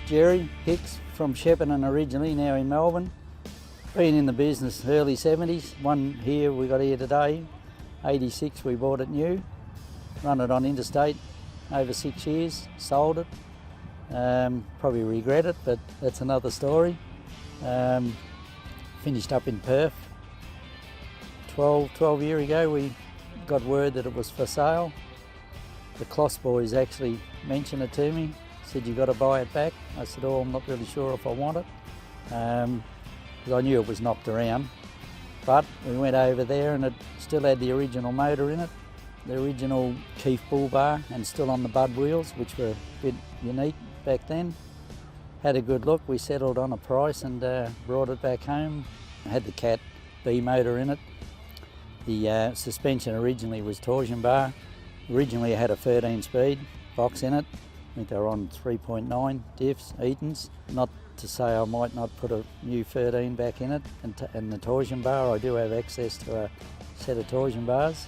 Gerry Hicks from Shepparton originally, now in Melbourne. Been in the business early 70s. One here we got here today, 86 we bought it new. Run it on interstate over 6 years, sold it. Probably regret it, but that's another story. Finished up in Perth. 12 years ago we got word that it was for sale. The Kloss boys actually mentioned it to me, said you got to buy it back. I said, oh, I'm not really sure if I want it, because I knew it was knocked around. But we went over there and it still had the original motor in it, the original Keith bullbar, and still on the bud wheels, which were a bit unique back then. Had a good look, we settled on a price and brought it back home. I had the Cat B motor in it. The suspension originally was torsion bar. Originally it had a 13-speed box in it. I think they were on 3.9 diffs, Eatons. Not to say I might not put a new 13 back in it, and the torsion bar, I do have access to a set of torsion bars.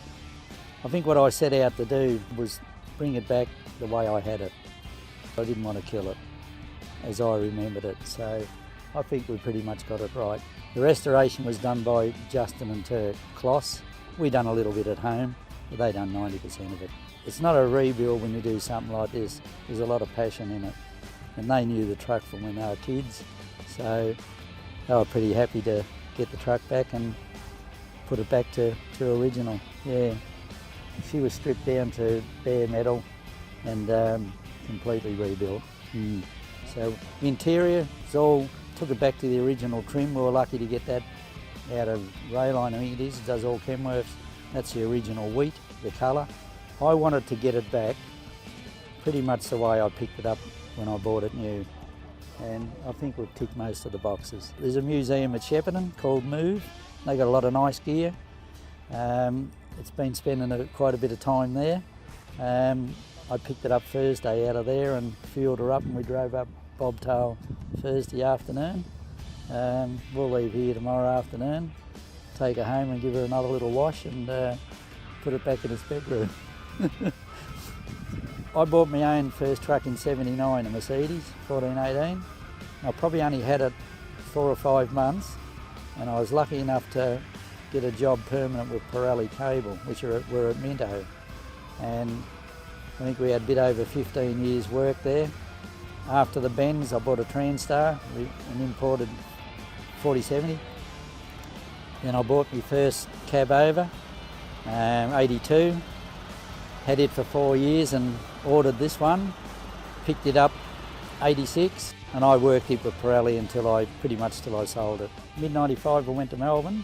I think what I set out to do was bring it back the way I had it. I didn't want to kill it as I remembered it, so I think we pretty much got it right. The restoration was done by Justin and Turk Kloss. We done a little bit at home, but they done 90% of it. It's not a rebuild when you do something like this. There's a lot of passion in it. And they knew the truck from when they were kids, so they were pretty happy to get the truck back and put it back to original. Yeah, she was stripped down to bare metal and completely rebuilt. So interior, it's all, took it back to the original trim. We were lucky to get that out of Rae-Line, I think it is. It does all Kenworths. That's the original wheat, the colour. I wanted to get it back pretty much the way I picked it up when I bought it new, and I think we've ticked most of the boxes. There's a museum at Shepparton called Move. They got a lot of nice gear. It's been spending quite a bit of time there. I picked it up Thursday out of there and fueled her up, and we drove up Bobtail Thursday afternoon. We'll leave here tomorrow afternoon, take her home and give her another little wash and put it back in its bedroom. I bought my own first truck in '79, a Mercedes 1418. I probably only had it 4 or 5 months, and I was lucky enough to get a job permanent with Pirelli Cables, which were at Minto. And I think we had a bit over 15 years work there. After the Benz, I bought a Transtar, an imported 4070. Then I bought my first cab over, 82. Had it for 4 years and ordered this one. Picked it up 86, and I worked it with Pirelli pretty much till I sold it. Mid-95 I went to Melbourne,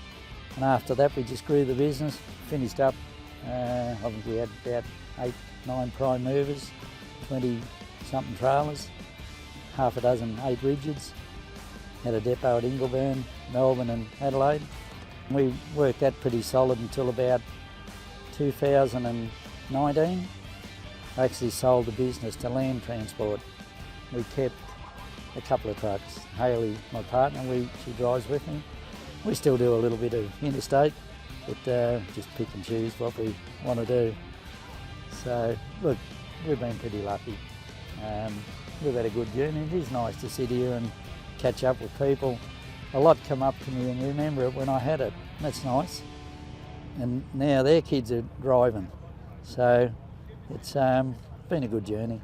and after that we just grew the business, finished up. I think we had about 8-9 prime movers, 20-something trailers, half a dozen 8 rigids. Had a depot at Ingleburn, Melbourne and Adelaide. We worked that pretty solid until about 2019. I actually sold the business to Land Transport. We kept a couple of trucks. Hayley, my partner, she drives with me. We still do a little bit of interstate, but just pick and choose what we want to do. So, look, we've been pretty lucky. We've had a good journey. It is nice to sit here and catch up with people. A lot come up to me and remember it when I had it. That's nice. And now their kids are driving. So it's been a good journey.